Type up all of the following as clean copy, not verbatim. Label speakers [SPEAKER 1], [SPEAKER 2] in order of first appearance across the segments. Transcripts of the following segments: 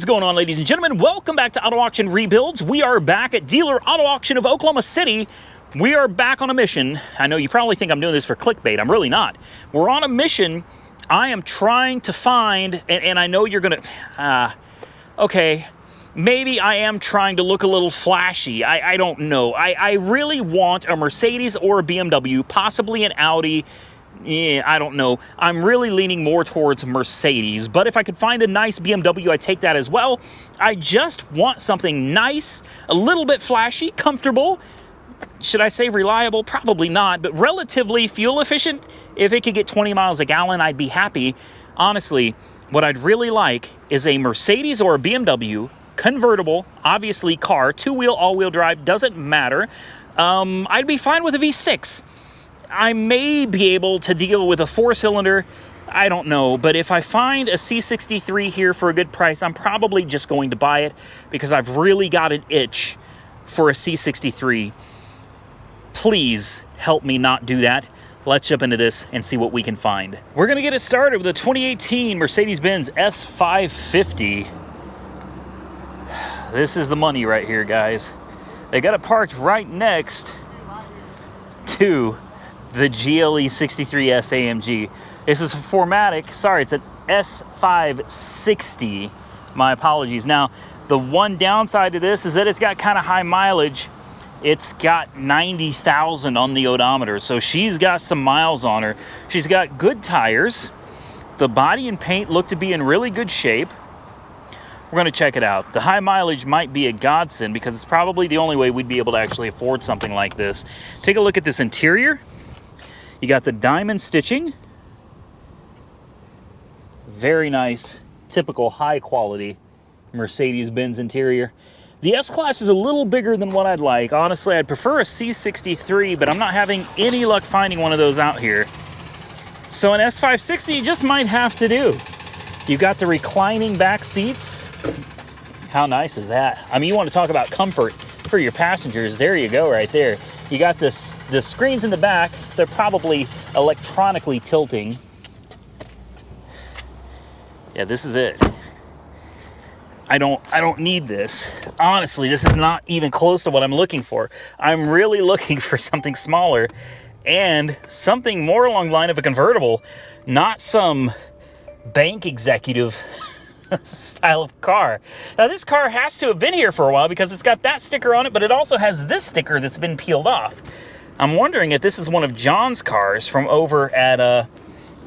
[SPEAKER 1] What is going on, ladies and gentlemen? Welcome back to Auto Auction Rebuilds. We are back at Dealer Auto Auction of Oklahoma City. We are back on a mission. I know you probably think I'm doing this for clickbait. I'm really not. We're on a mission. I am trying to find, and I know you're going to, okay, maybe I am trying to look a little flashy. I don't know. I really want a Mercedes or a BMW, possibly an Audi. Yeah, I don't know. I'm really leaning more towards Mercedes, but if I could find a nice BMW, I'd take that as well. I just want something nice, a little bit flashy, comfortable. Should I say reliable? Probably not, but relatively fuel efficient. If it could get 20 miles a gallon, I'd be happy. Honestly, what I'd really like is a Mercedes or a BMW, convertible, obviously car, two-wheel, all-wheel drive, doesn't matter. I'd be fine with a V6. I may be able to deal with a four-cylinder, I don't know, but if I find a C63 here for a good price, I'm probably just going to buy it because I've really got an itch for a C63. Please help me not do that. Let's jump into this and see what we can find. We're going to get it started with a 2018 Mercedes-Benz S550. This is the money right here, guys. They got it parked right next to the GLE 63S AMG. This is a 4MATIC. Sorry, it's an S560. My apologies. Now, the one downside to this is that it's got kind of high mileage. It's got 90,000 on the odometer, so she's got some miles on her. She's got good tires. The body and paint look to be in really good shape. We're going to check it out. The high mileage might be a godsend because it's probably the only way we'd be able to actually afford something like this. Take a look at this interior. You got the diamond stitching. Very nice, typical high quality Mercedes-Benz interior. The S-Class is a little bigger than what I'd like. Honestly, I'd prefer a C63, but I'm not having any luck finding one of those out here. So an S560 just might have to do. You've got the reclining back seats. How nice is that? I mean, you want to talk about comfort for your passengers. There you go, right there. You got the screens in the back. They're probably electronically tilting. Yeah, this is it. I don't need this. Honestly, this is not even close to what I'm looking for. I'm really looking for something smaller and something more along the line of a convertible, not some bank executive style of car. Now, this car has to have been here for a while because it's got that sticker on it, but it also has this sticker that's been peeled off. I'm wondering if this is one of John's cars from over at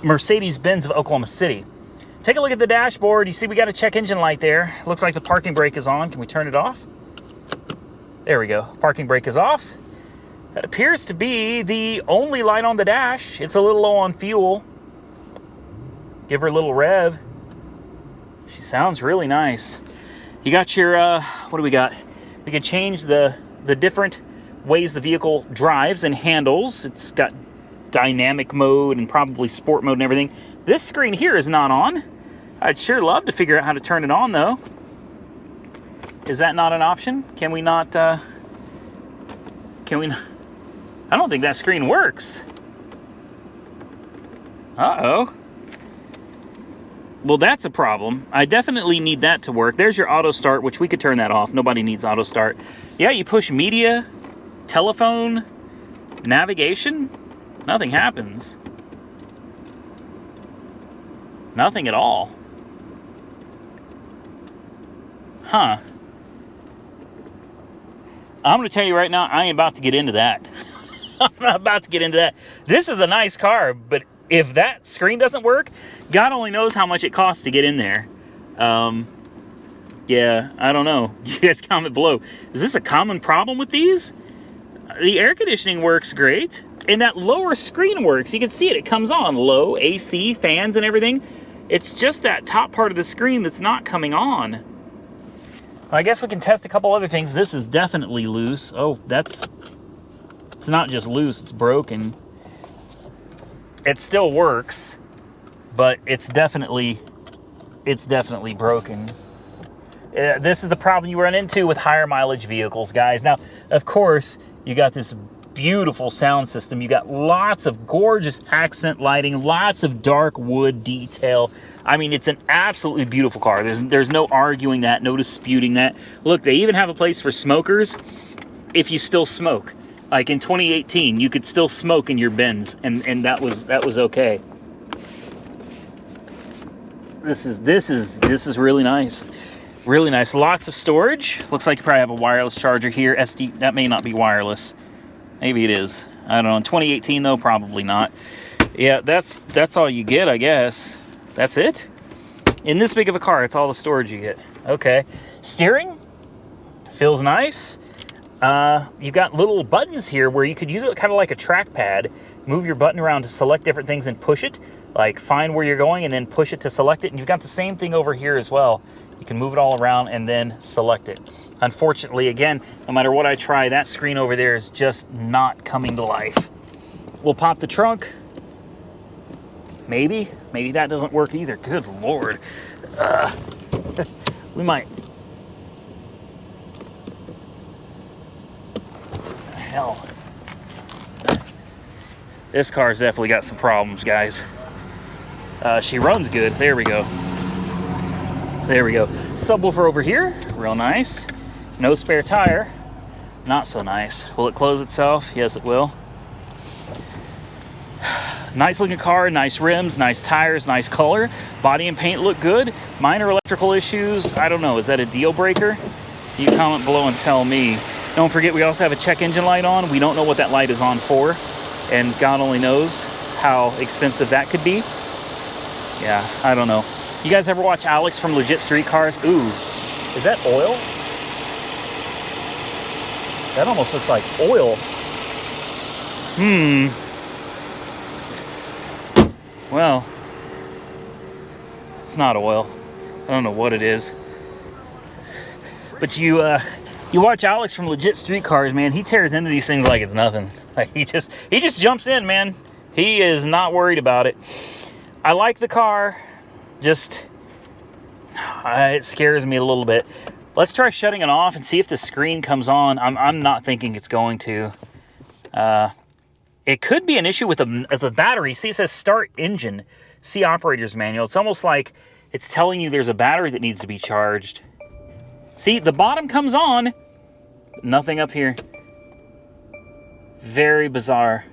[SPEAKER 1] Mercedes-Benz of Oklahoma City. Take a look at the dashboard. You see we got a check engine light there. Looks like the parking brake is on. Can we turn it off? There we go. Parking brake is off. That appears to be the only light on the dash. It's a little low on fuel. Give her a little rev. She sounds really nice. You got your, what do we got? We can change the different ways the vehicle drives and handles. It's got dynamic mode and probably sport mode and everything. This screen here is not on. I'd sure love to figure out how to turn it on, though. Is that not an option? Can we not, I don't think that screen works. Uh-oh. Well, that's a problem. I definitely need that to work. There's your auto start, which we could turn that off. Nobody needs auto start. Yeah, you push media, telephone, navigation. Nothing happens. Nothing at all. Huh. I'm going to tell you right now, I ain't about to get into that. I'm not about to get into that. This is a nice car, but if that screen doesn't work, God only knows how much it costs to get in there. Yeah, I don't know. You guys comment below. Is this a common problem with these? The air conditioning works great, and that lower screen works. You can see it. It comes on low, AC, fans, and everything. It's just that top part of the screen that's not coming on. I guess we can test a couple other things. This is definitely loose. Oh, it's not just loose, it's broken. It still works, but it's definitely broken. This is the problem you run into with higher mileage vehicles, guys. Now, of course, you got this beautiful sound system. You got lots of gorgeous accent lighting, lots of dark wood detail. I mean, it's an absolutely beautiful car. There's no arguing that, no disputing that. Look, they even have a place for smokers if you still smoke. Like in 2018, you could still smoke in your Benz, and that was okay. This is really nice. Really nice. Lots of storage. Looks like you probably have a wireless charger here. SD, that may not be wireless. Maybe it is. I don't know. In 2018 though, probably not. Yeah, that's all you get, I guess. That's it? In this big of a car, it's all the storage you get. Okay. Steering feels nice. You've got little buttons here where you could use it kind of like a trackpad. Move your button around to select different things and push it. Like find where you're going and then push it to select it. And you've got the same thing over here as well. You can move it all around and then select it. Unfortunately, again, no matter what I try, that screen over there is just not coming to life. We'll pop the trunk. Maybe that doesn't work either. Good Lord. We might. Hell. This car's definitely got some problems, guys. She runs good. There we go. There we go. Subwoofer over here. Real nice. No spare tire. Not so nice. Will it close itself? Yes, it will. Nice looking car, nice rims, nice tires, nice color. Body and paint look good. Minor electrical issues, I don't know. Is that a deal breaker? You comment below and tell me. Don't forget, we also have a check engine light on. We don't know what that light is on for. And God only knows how expensive that could be. Yeah, I don't know. You guys ever watch Alex from Legit Street Cars? Ooh, is that oil? That almost looks like oil. Well, it's not oil. I don't know what it is. But you watch Alex from Legit Street Cars, man, he tears into these things like it's nothing. Like he just jumps in, man. He is not worried about it. I like the car. Just, it scares me a little bit. Let's try shutting it off and see if the screen comes on. I'm not thinking it's going to. It could be an issue with the battery. See, it says start engine. See operator's manual. It's almost like it's telling you there's a battery that needs to be charged. See, the bottom comes on. Nothing up here. Very bizarre.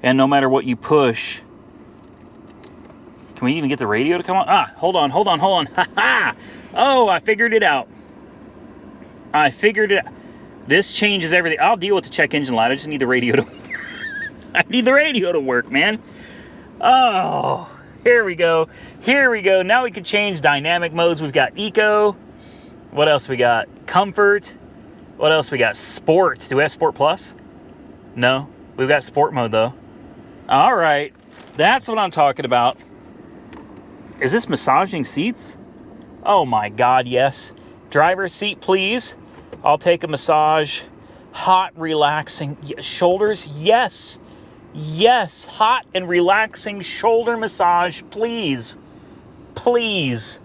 [SPEAKER 1] And no matter what you push. Can we even get the radio to come on? Ah, hold on. Ha ha! Oh, I figured it out. I figured it out. This changes everything. I'll deal with the check engine light. I just need the radio to I need the radio to work, man. Oh, here we go. Here we go. Now we can change dynamic modes. We've got eco. What else we got? Comfort. What else we got? Sport. Do we have Sport Plus? No. We've got Sport mode, though. All right. That's what I'm talking about. Is this massaging seats? Oh, my God, yes. Driver's seat, please. I'll take a massage. Hot, relaxing. Shoulders? Yes. Yes. Hot and relaxing shoulder massage, please. Please.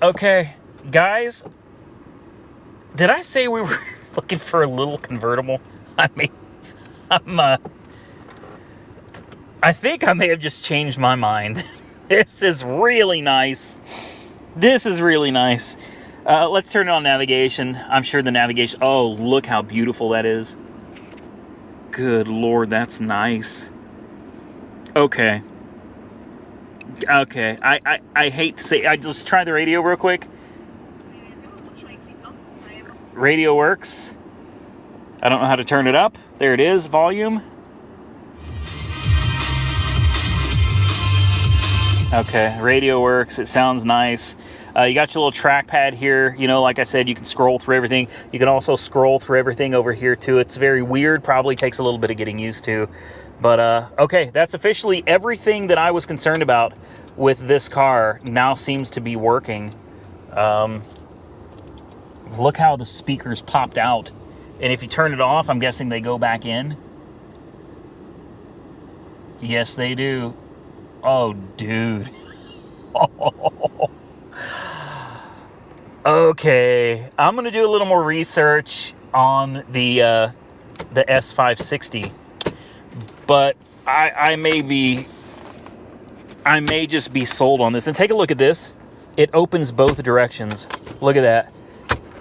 [SPEAKER 1] Okay, guys. Did I say we were looking for a little convertible? I mean, I think I may have just changed my mind. This is really nice. This is really nice. Let's turn it on navigation. I'm sure the navigation... Oh, look how beautiful that is. Good Lord, that's nice. Okay. Okay. I hate to say... I just try the radio real quick. Radio works. I don't know how to turn it up. There it is. Volume. Okay, radio works. It sounds nice. You got your little trackpad here. You know, like I said, you can scroll through everything. You can also scroll through everything over here, too. It's very weird. Probably takes a little bit of getting used to. But, okay, that's officially everything that I was concerned about with this car now seems to be working. Look how the speakers popped out. And if you turn it off, I'm guessing they go back in. Yes, they do. Oh, dude. Okay, I'm gonna do a little more research on the the S560, but I may just be sold on this. And take a look at this. It opens both directions. Look at that.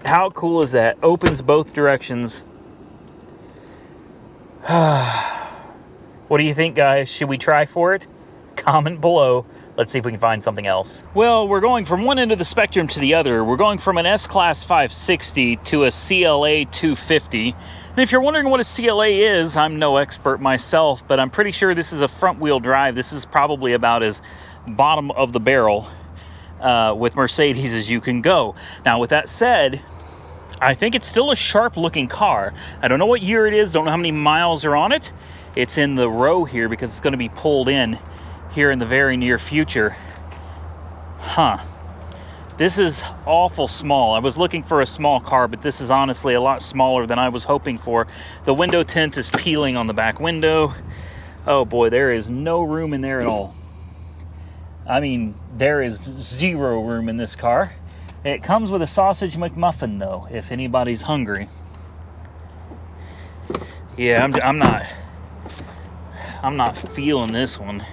[SPEAKER 1] How cool is that? Opens both directions. What do you think, guys? Should we try for it? Comment below. Let's see if we can find something else. Well, we're going from one end of the spectrum to the other. We're going from an S-Class 560 to a CLA 250. And if you're wondering what a CLA is, I'm no expert myself, but I'm pretty sure this is a front-wheel drive. This is probably about as bottom of the barrel with Mercedes as you can go. Now, with that said, I think it's still a sharp-looking car. I don't know what year it is, don't know how many miles are on it. It's in the row here because it's going to be pulled in here in the very near future. This is awful small. I was looking for a small car, but this is honestly a lot smaller than I was hoping for. The window tint is peeling on the back window. Oh boy, there is no room in there at all. I mean, there is zero room in this car. It comes with a sausage McMuffin though, if anybody's hungry. Yeah, I'm not feeling this one.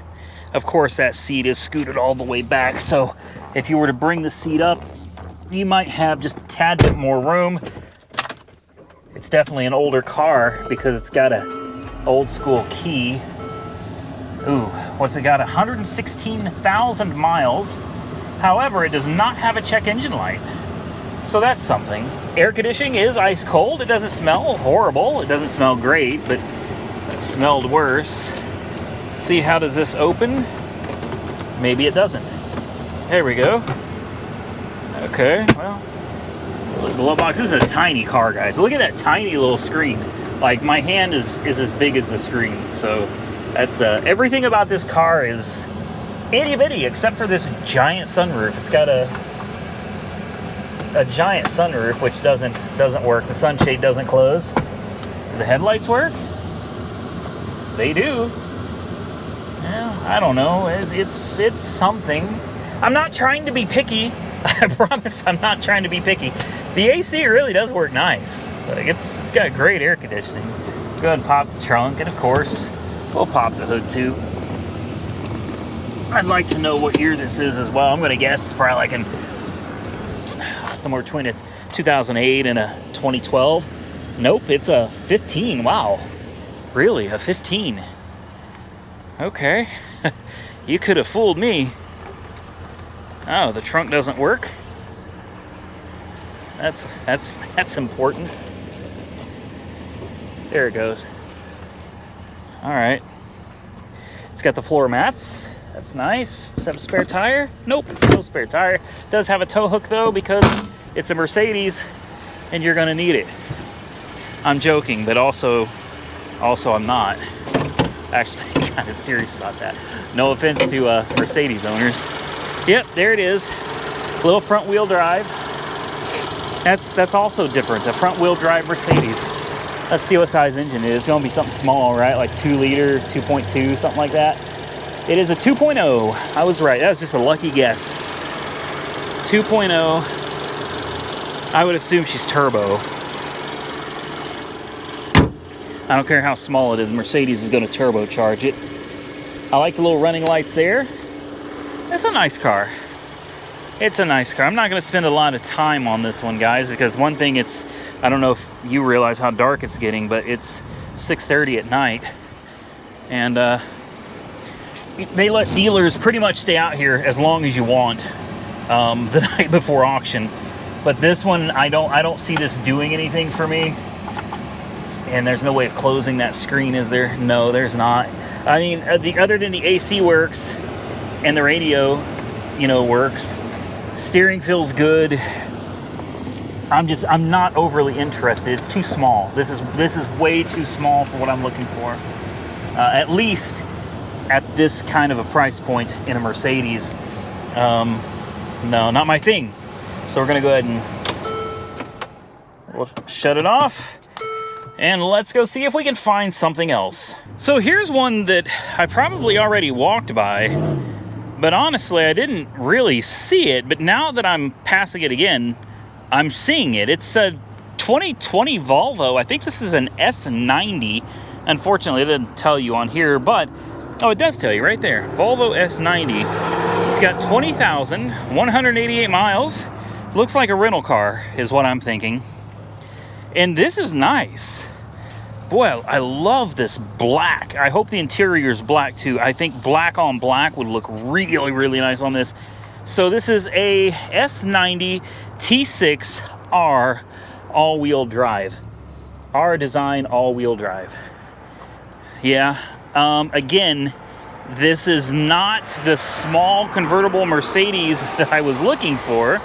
[SPEAKER 1] Of course, that seat is scooted all the way back, so if you were to bring the seat up, you might have just a tad bit more room. It's definitely an older car because it's got a old school key. Ooh, what's it got? 116,000 miles. However, it does not have a check engine light. So that's something. Air conditioning is ice cold. It doesn't smell horrible. It doesn't smell great, but it smelled worse. See, how does this open? Maybe it doesn't. There we go. Okay, well, the glove box. This is a tiny car, guys. Look at that tiny little screen. Like, my hand is as big as the screen. So that's everything about this car is itty bitty except for this giant sunroof. It's got a giant sunroof which doesn't work. The sunshade doesn't close. The headlights work? They do. Yeah, I don't know. It's something. I'm not trying to be picky. I promise I'm not trying to be picky. The AC really does work nice. Like, it's got great air conditioning. Go ahead and pop the trunk, and of course, we'll pop the hood too. I'd like to know what year this is as well. I'm gonna guess it's probably like somewhere between a 2008 and a 2012. Nope, it's a 15. Wow, really, a 15? Okay, you could have fooled me. Oh, the trunk doesn't work. That's important. There it goes. All right. It's got the floor mats. That's nice. Does it have a spare tire? Nope, no spare tire. It does have a tow hook though because it's a Mercedes and you're gonna need it. I'm joking, but also I'm not. Actually, kind of serious about that. No offense to Mercedes owners. Yep, there it is. Little front wheel drive. That's also different. A front wheel drive Mercedes. Let's see what size engine it is. It's gonna be something small, right? Like 2 liter, 2.2, something like that. It is a 2.0. I was right. That was just a lucky guess. 2.0. I would assume she's turbo. I don't care how small it is. Mercedes is going to turbocharge it. I like the little running lights there. It's a nice car. It's a nice car. I'm not going to spend a lot of time on this one, guys, because one thing, I don't know if you realize how dark it's getting, but it's 6:30 at night. And they let dealers pretty much stay out here as long as you want the night before auction. But this one, I don't see this doing anything for me. And there's no way of closing that screen, is there? No, there's not. I mean, other than the AC works and the radio, works. Steering feels good. I'm not overly interested. It's too small. This is way too small for what I'm looking for. At least at this kind of a price point in a Mercedes. No, not my thing. So we're gonna go ahead and we'll shut it off. And let's go see if we can find something else. So here's one that I probably already walked by, but honestly, I didn't really see it. But now that I'm passing it again, I'm seeing it. It's a 2020 Volvo. I think this is an S90. Unfortunately, it doesn't tell you on here, but oh, it does tell you right there. Volvo S90. It's got 20,188 miles. Looks like a rental car is what I'm thinking. And this is nice. Boy, I love this black. I hope the interior is black too. I think black on black would look really, really nice on this. So this is a S90 T6R all-wheel drive. R design all-wheel drive. Yeah. Again, this is not the small convertible Mercedes that I was looking for.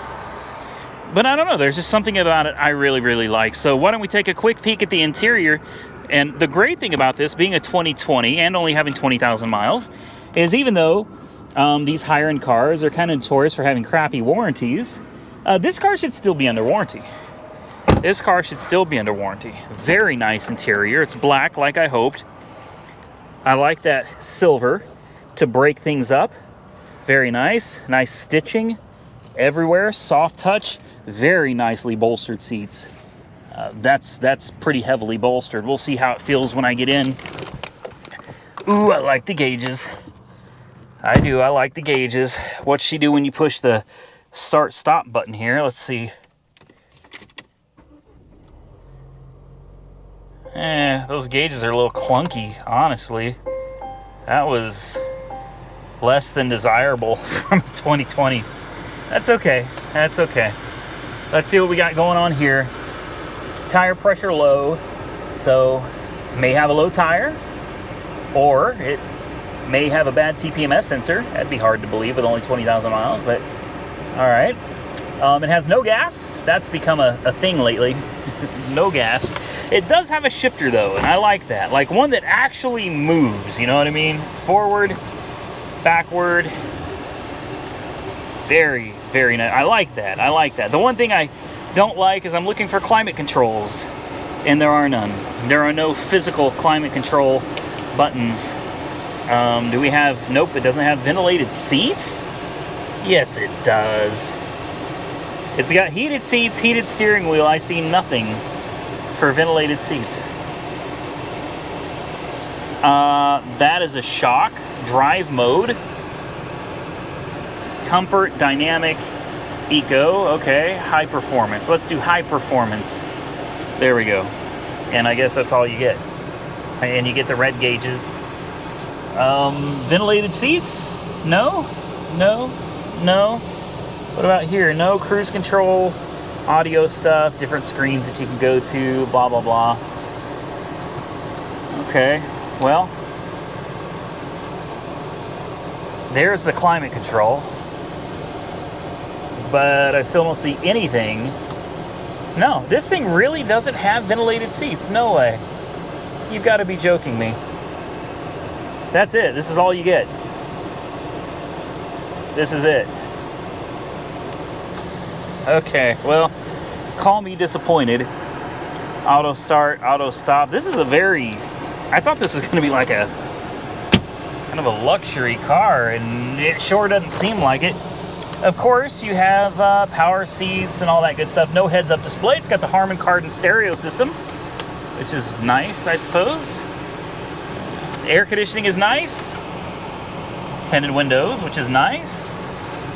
[SPEAKER 1] But I don't know, there's just something about it I really, really like. So why don't we take a quick peek at the interior. And the great thing about this being a 2020 and only having 20,000 miles is even though these higher-end cars are kind of notorious for having crappy warranties, this car should still be under warranty. This car should still be under warranty. Very nice interior. It's black like I hoped. I like that silver to break things up. Very nice. Nice stitching everywhere. Soft touch. Very nicely bolstered seats. That's pretty heavily bolstered. We'll see how it feels when I get in. Ooh, I like the gauges. I do. I like the gauges. What's she do when you push the start-stop button here? Let's see. Those gauges are a little clunky, honestly. That was less than desirable from 2020. That's okay. That's okay. Let's see what we got going on here. Tire pressure low, so may have a low tire, or it may have a bad TPMS sensor. That'd be hard to believe with only 20,000 miles, but all right. It has no gas. That's become a thing lately. No gas. It does have a shifter though, and I like that. Like one that actually moves, you know what I mean? Forward, backward. Very, very nice. I like that. I like that. The one thing I don't like is I'm looking for climate controls, and there are none. There are no physical climate control buttons. Do we have... Nope, it doesn't have ventilated seats? Yes, it does. It's got heated seats, heated steering wheel. I see nothing for ventilated seats. That is a shock. Drive mode. Comfort, dynamic, eco. Okay, high performance. Let's do high performance. There we go. And I guess that's all you get. And you get the red gauges. Ventilated seats? No? No? No? What about here? No cruise control, audio stuff, different screens that you can go to, blah, blah, blah. Okay, well, there's the climate control. But I still don't see anything. No, this thing really doesn't have ventilated seats. No way. You've got to be joking me. That's it. This is all you get. This is it. Okay, well, call me disappointed. Auto start, auto stop. This is a very... I thought this was going to be like a kind of a luxury car, and it sure doesn't seem like it. Of course, you have power seats and all that good stuff. No heads-up display. It's got the Harman Kardon stereo system, which is nice, I suppose. Air conditioning is nice. Tinted windows, which is nice.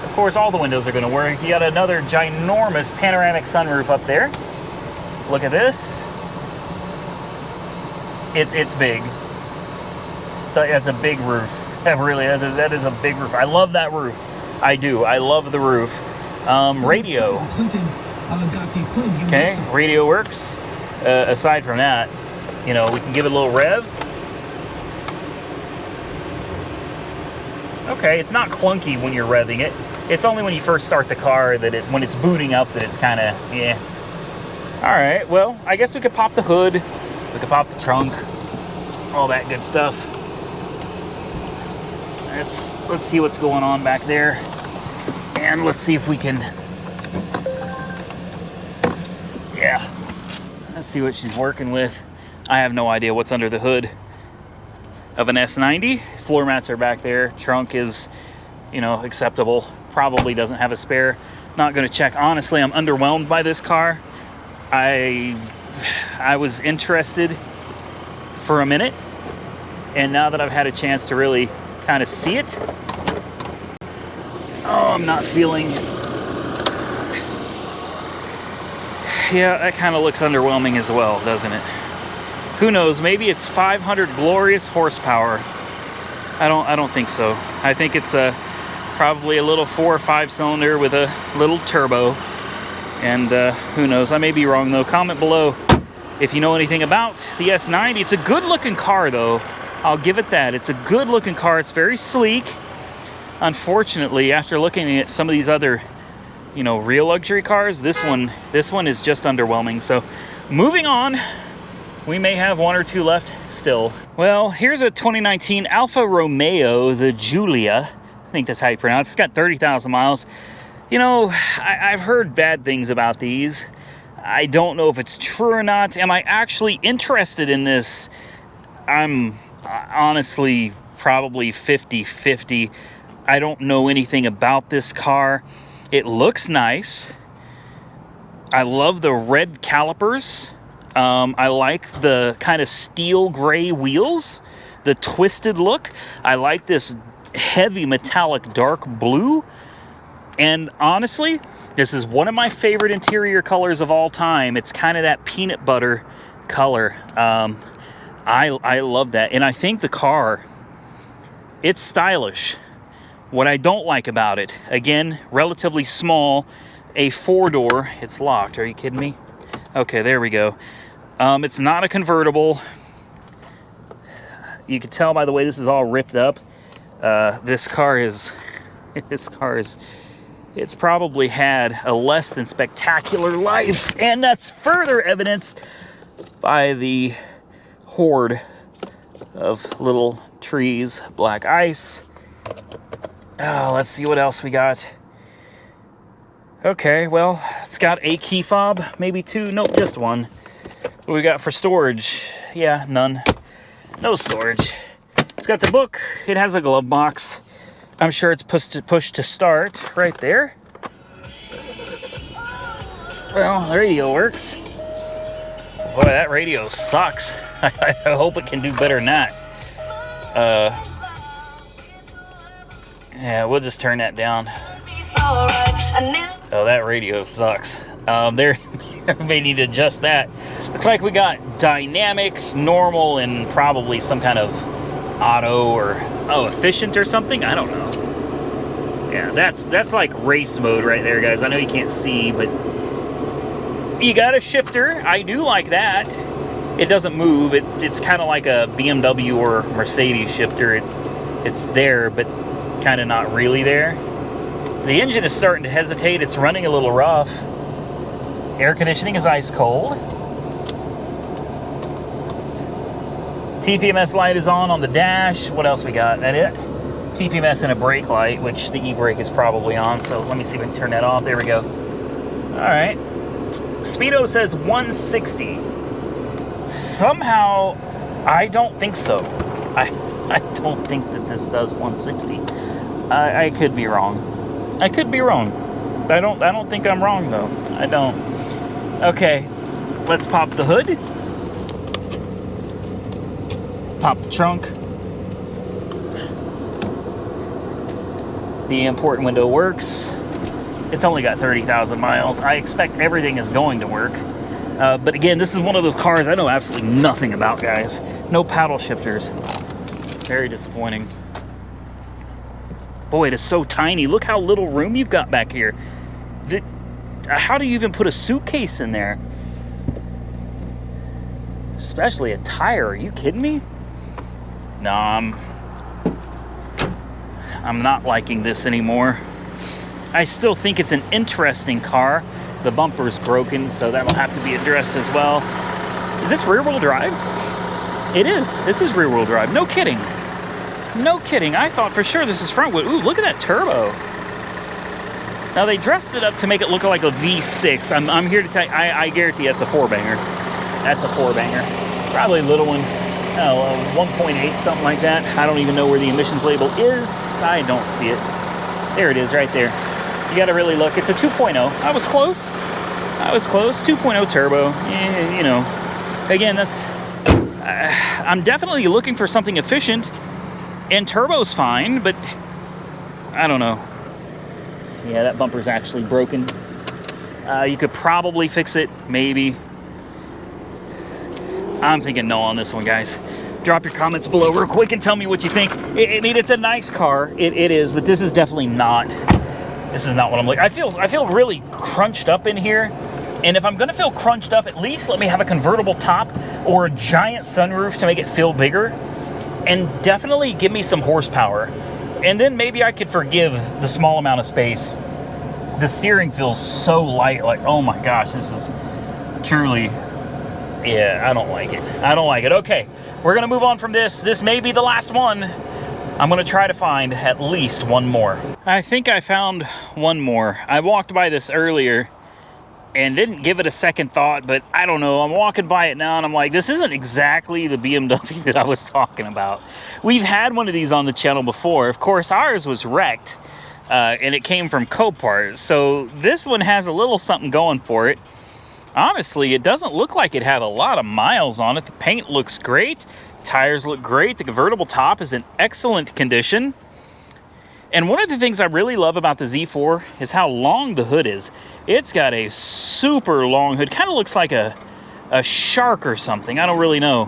[SPEAKER 1] Of course, all the windows are going to work. You got another ginormous panoramic sunroof up there. Look at this. It's big. That's a big roof. That is a big roof. I love that roof. I do. I love the roof. Radio. Okay, radio works. Aside from that, you know, we can give it a little rev. Okay, it's not clunky when you're revving it. It's only when you first start the car that when it's booting up that it's kind of, yeah. All right, well, I guess we could pop the hood. We could pop the trunk. All that good stuff. Let's see what's going on back there. And let's see if we can, yeah. Let's see what she's working with. I have no idea what's under the hood of an S90. Floor mats are back there. Trunk is, you know, acceptable. Probably doesn't have a spare. Not going to check. Honestly, I'm underwhelmed by this car. I was interested for a minute, and now that I've had a chance to really kind of see it, oh, I'm not feeling. Yeah, that kind of looks underwhelming as well, doesn't it? Who knows? Maybe it's 500 glorious horsepower. I don't think so. I think it's probably a little 4 or 5 cylinder with a little turbo. And who knows? I may be wrong though. Comment below if you know anything about the S90. It's a good looking car though. I'll give it that. It's a good looking car. It's very sleek. Unfortunately, after looking at some of these other, you know, real luxury cars, this one is just underwhelming. So moving on, we may have 1 or 2 left still. Well, here's a 2019 Alpha Romeo, the Giulia. I think that's how you pronounce it. It's got 30,000 miles. You know, I've heard bad things about these. I don't know if it's true or not. Am I actually interested in this? I'm honestly probably 50-50. I don't know anything about this car. It looks nice. I love the red calipers. I like the kind of steel gray wheels, the twisted look. I like this heavy metallic dark blue. And honestly, this is one of my favorite interior colors of all time. It's kind of that peanut butter color. I love that. And I think the car, it's stylish. What I don't like about it, again, relatively small, a 4-door. It's locked. Are you kidding me? Okay, there we go. It's not a convertible. You can tell by the way this is all ripped up. This car is, it's probably had a less than spectacular life, and that's further evidenced by the horde of little trees, black ice. Oh, let's see what else we got. Okay, well, it's got a key fob, maybe 2, nope, just 1. What we got for storage? Yeah, none. No storage. It's got the book. It has a glove box. I'm sure it's push to start right there. Well, the radio works. Boy, that radio sucks. I hope it can do better than that. Yeah, we'll just turn that down. Oh, that radio sucks. There may need to adjust that. Looks like we got dynamic, normal, and probably some kind of auto or efficient or something. I don't know. Yeah, that's like race mode right there, guys. I know you can't see, but you got a shifter. I do like that. It doesn't move. It's kind of like a BMW or Mercedes shifter. It's there, but kind of not really there. The engine is starting to hesitate. It's running a little rough. Air conditioning is ice cold. TPMS light is on the dash. What else we got? That it? TPMS and a brake light, which the e-brake is probably on. So let me see if we can turn that off. There we go. All right. Speedo says 160. Somehow, I don't think so. I don't think that this does 160. I could be wrong. I could be wrong. I don't think I'm wrong though. I don't. Okay, let's pop the hood. Pop the trunk. The import window works. It's only got 30,000 miles. I expect everything is going to work. But again, this is one of those cars I know absolutely nothing about, guys. No paddle shifters. Very disappointing. Boy, it is so tiny. Look how little room you've got back here. How do you even put a suitcase in there? Especially a tire. Are you kidding me? No, I'm not liking this anymore. I still think it's an interesting car. The bumper's broken, so that'll have to be addressed as well. Is this rear-wheel drive? It is. This is rear-wheel drive. No kidding. No kidding. I thought for sure this is front-wheel. Ooh, look at that turbo. Now, they dressed it up to make it look like a V6. I'm here to tell you, I guarantee that's a 4-banger. That's a 4-banger. Probably a little one. 1.8, something like that. I don't even know where the emissions label is. I don't see it. There it is right there. You got to really look. It's a 2.0. I was close. I was close. 2.0 turbo. You know, again, that's... I'm definitely looking for something efficient, and turbo's fine, but I don't know. Yeah, that bumper's actually broken. You could probably fix it, maybe. I'm thinking no on this one, guys. Drop your comments below real quick and tell me what you think. I mean, it's a nice car. It is, but this is definitely not. This is not what I'm looking. I feel really crunched up in here. And if I'm gonna feel crunched up, at least let me have a convertible top or a giant sunroof to make it feel bigger. And definitely give me some horsepower. And then maybe I could forgive the small amount of space. The steering feels so light, like, oh my gosh, this is truly, yeah, I don't like it. I don't like it. Okay, we're gonna move on from this. This may be the last one. I'm gonna try to find at least one more. I think I found one more. I walked by this earlier and didn't give it a second thought, but I don't know. I'm walking by it now and I'm like, this isn't exactly the BMW that I was talking about. We've had one of these on the channel before. Of course, ours was wrecked and it came from Copart. So this one has a little something going for it. Honestly, it doesn't look like it had a lot of miles on it. The paint looks great. Tires look great. The convertible top is in excellent condition. And one of the things I really love about the Z4 is how long the hood is. It's got a super long hood. Kind of looks like a shark or something. I don't really know.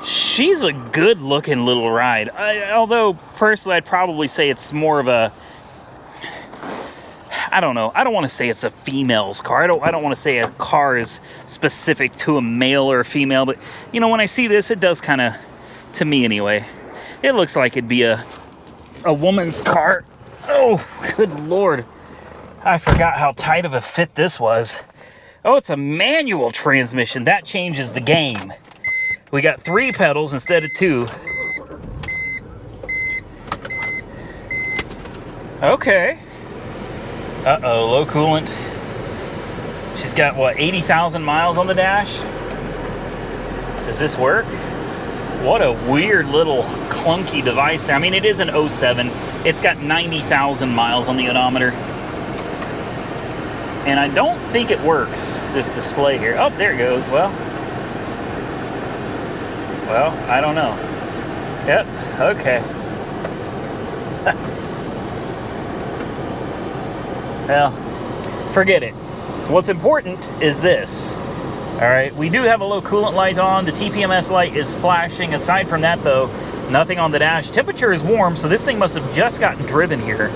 [SPEAKER 1] She's a good looking little ride. Although personally, I'd probably say it's more of a, I don't know. I don't want to say it's a female's car. I don't want to say a car is specific to a male or a female. But, you know, when I see this, it does kind of, to me anyway, it looks like it'd be a woman's car. Oh, good Lord. I forgot how tight of a fit this was. Oh, it's a manual transmission. That changes the game. We got 3 pedals instead of 2. Okay. Uh-oh, low coolant. She's got, what, 80,000 miles on the dash? Does this work? What a weird little clunky device. I mean, it is an 07. It's got 90,000 miles on the odometer. And I don't think it works, this display here. Oh, there it goes. Well, I don't know. Yep, okay. Well, forget it. What's important is this. All right, we do have a low coolant light on. The TPMS light is flashing. Aside from that, though, nothing on the dash. Temperature is warm, so this thing must have just gotten driven here.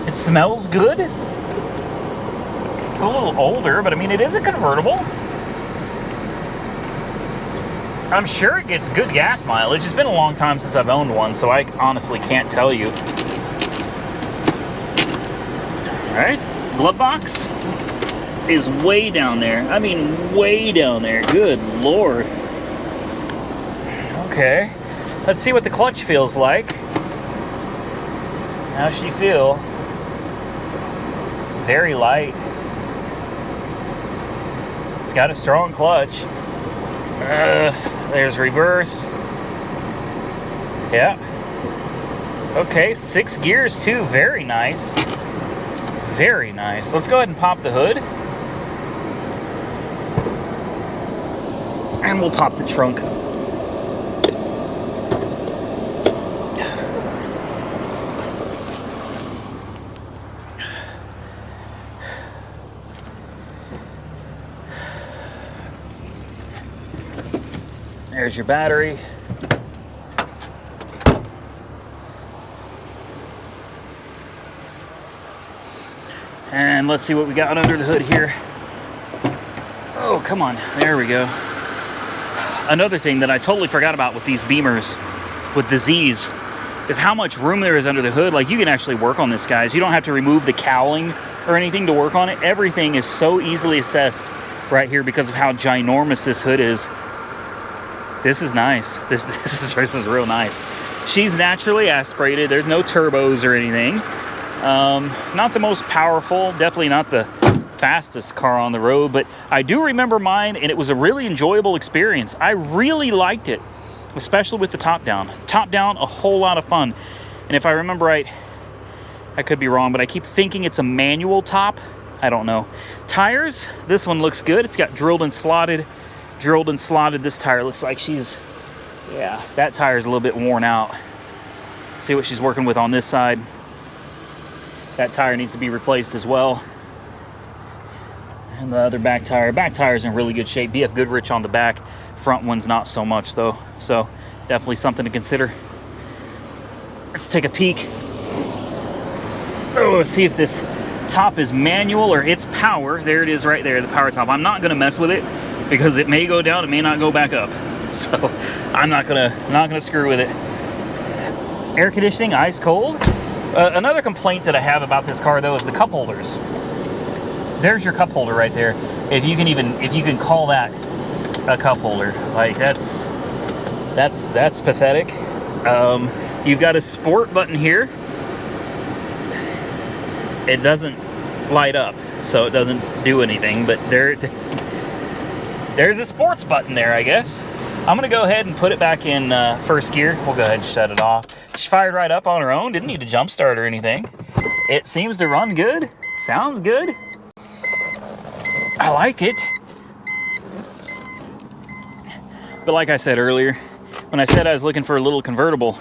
[SPEAKER 1] It smells good. It's a little older, but I mean, it is a convertible. I'm sure it gets good gas mileage. It's been a long time since I've owned one, so I honestly can't tell you. All right, glove box is way down there. I mean, way down there. Good Lord. Okay, let's see what the clutch feels like. How's she feel? Very light. It's got a strong clutch. There's reverse. Yeah. Okay, 6 gears too. Very nice. Very nice. Let's go ahead and pop the hood. And we'll pop the trunk. There's your battery. And let's see what we got under the hood here. Oh, come on. There we go. Another thing that I totally forgot about with these Beamers, with the Z's, is how much room there is under the hood. Like, you can actually work on this, guys. You don't have to remove the cowling or anything to work on it. Everything is so easily assessed right here because of how ginormous this hood is. This is nice. This is real nice. She's naturally aspirated. There's no turbos or anything. Not the most powerful, definitely not the fastest car on the road, but I do remember mine, and it was a really enjoyable experience. I really liked it, especially with the top down. Top down, a whole lot of fun. And if I remember right, I could be wrong, but I keep thinking it's a manual top. I don't know. Tires, this one looks good. It's got drilled and slotted. This tire looks like she's, yeah, that tire's a little bit worn out. See what she's working with on this side. That tire needs to be replaced as well. And the other back tire's in really good shape. BF Goodrich on the back. Front one's not so much though. So definitely something to consider. Let's take a peek. Oh, let's see if this top is manual or it's power. There it is right there, the power top. I'm not gonna mess with it because it may go down, it may not go back up. So I'm not gonna screw with it. Air conditioning, ice cold. Another complaint that I have about this car though is the cup holders. There's your cup holder right there. If you can call that a cup holder, like that's pathetic. You've got a sport button here. It doesn't light up, so it doesn't do anything, but there's a sports button there, I guess. I'm gonna go ahead and put it back in first gear. We'll go ahead and shut it off. She fired right up on her own, didn't need a jump start or anything. It seems to run good, sounds good. I like it. But like I said earlier, when I said I was looking for a little convertible,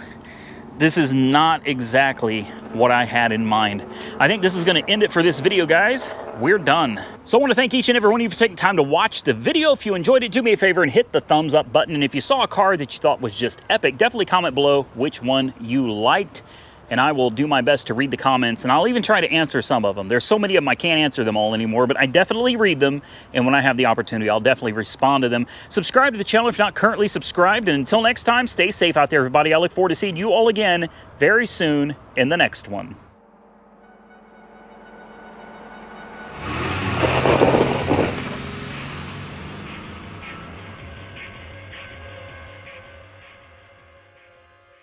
[SPEAKER 1] this is not exactly what I had in mind. I think this is gonna end it for this video, guys. We're done. So I wanna thank each and every one of you for taking time to watch the video. If you enjoyed it, do me a favor and hit the thumbs up button. And if you saw a car that you thought was just epic, definitely comment below which one you liked. And I will do my best to read the comments, and I'll even try to answer some of them. There's so many of them I can't answer them all anymore, but I definitely read them, and when I have the opportunity, I'll definitely respond to them. Subscribe to the channel if not currently subscribed, and until next time, stay safe out there, everybody. I look forward to seeing you all again very soon in the next one.